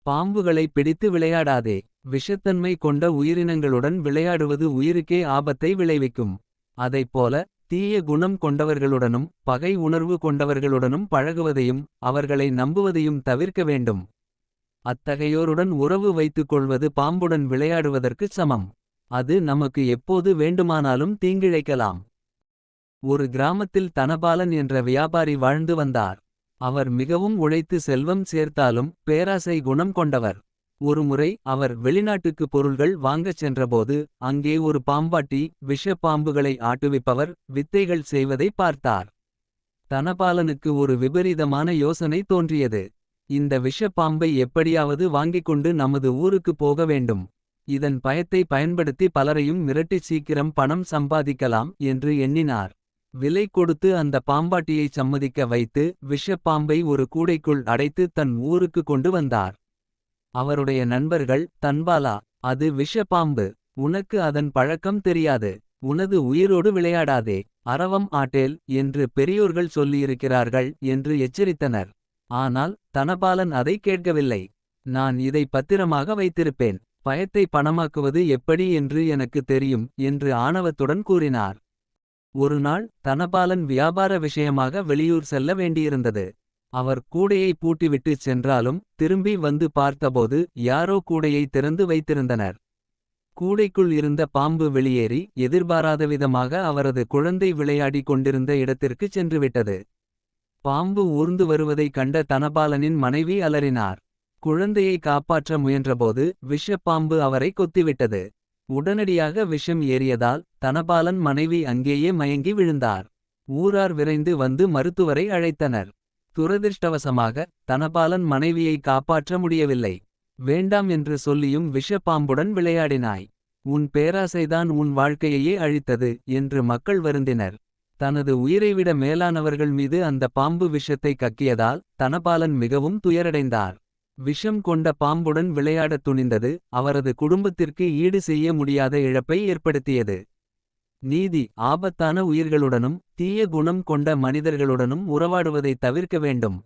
பாம்புகளை பிடித்து விளையாடாதே. விஷத்தன்மை கொண்ட உயிரினங்களுடன் விளையாடுவது உயிருக்கே ஆபத்தை விளைவிக்கும். அதைப்போல தீய குணம் கொண்டவர்களுடனும் பகை உணர்வு கொண்டவர்களுடனும் பழகுவதையும் அவர்களை நம்புவதையும் தவிர்க்க வேண்டும். அத்தகையோருடன் உறவு வைத்துக் கொள்வது பாம்புடன் விளையாடுவதற்குச் சமம். அது நமக்கு எப்போது வேண்டுமானாலும் தீங்கிழைக்கலாம். ஒரு கிராமத்தில் தனபாலன் என்ற வியாபாரி வாழ்ந்து வந்தார். அவர் மிகவும் உழைத்து செல்வம் சேர்த்தாலும் பேராசை குணம் கொண்டவர். ஒருமுறை அவர் வெளிநாட்டுக்கு பொருள்கள் வாங்கச் சென்றபோது அங்கே ஒரு பாம்பாட்டி விஷ பாம்புகளை ஆட்டுவிப்பவர் வித்தைகள் செய்வதை பார்த்தார். தனபாலனுக்கு ஒரு விபரீதமான யோசனை தோன்றியது. இந்த விஷ பாம்பை எப்படியாவது வாங்கிக் கொண்டு நமது ஊருக்கு போக வேண்டும். இதன் பயத்தை பயன்படுத்தி பலரையும் மிரட்டி சீக்கிரம் பணம் சம்பாதிக்கலாம் என்று எண்ணினார். விலை கொடுத்து அந்த பாம்பாட்டியை சம்மதிக்க வைத்து விஷ பாம்பை ஒரு கூடைக்குள் அடைத்து தன் ஊருக்கு கொண்டு வந்தார். அவருடைய நண்பர்கள், தன்பாலா, அது விஷ பாம்பு. உனக்கு அதன் பழக்கம் தெரியாது. உனது உயிரோடு விளையாடாதே. அரவம் ஆட்டேல் என்று பெரியோர்கள் சொல்லியிருக்கிறார்கள் என்று எச்சரித்தனர். ஆனால் தனபாலன் அதை கேட்கவில்லை. நான் இதை பத்திரமாக வைத்திருப்பேன். பயத்தை பணமாக்குவது எப்படி என்று எனக்கு தெரியும் என்று ஆணவத்துடன் கூறினார். ஒருநாள் தனபாலன் வியாபார விஷயமாக வெளியூர் செல்ல வேண்டியிருந்தது. அவர் கூடையை பூட்டிவிட்டு சென்றாலும் திரும்பி வந்து பார்த்தபோது யாரோ கூடையை திறந்து வைத்திருந்தனர். கூடைக்குள் இருந்த பாம்பு வெளியேறி எதிர்பாராதவிதமாக அவரது குழந்தை விளையாடி கொண்டிருந்த இடத்திற்கு சென்றுவிட்டது. பாம்பு ஊர்ந்து வருவதை கண்ட தனபாலனின் மனைவி அலறினார். குழந்தையை காப்பாற்ற முயன்றபோது விஷ பாம்பு அவரை கொத்திவிட்டது. உடனடியாக விஷம் ஏறியதால் தனபாலன் மனைவி அங்கேயே மயங்கி விழுந்தார். ஊரார் விரைந்து வந்து மருத்துவரை அழைத்தனர். துரதிர்ஷ்டவசமாக தனபாலன் மனைவியை காப்பாற்ற முடியவில்லை. வேண்டாம் என்று சொல்லியும் விஷ பாம்புடன் விளையாடினாய். உன் பேராசைதான் உன் வாழ்க்கையையே அழித்தது என்று மக்கள் வருந்தினர். தனது உயிரைவிட மேலானவர்கள் மீது அந்த பாம்பு விஷத்தை கக்கியதால் தனபாலன் மிகவும் துயரடைந்தார். விஷம் கொண்ட பாம்புடன் விளையாடத் துணிந்தது அவரது குடும்பத்திற்கு ஈடு செய்ய முடியாத இழப்பை ஏற்படுத்தியது. நீதி: ஆபத்தான உயிர்களுடனும் தீய குணம் கொண்ட மனிதர்களுடனும் உறவாடுவதை தவிர்க்க வேண்டும்.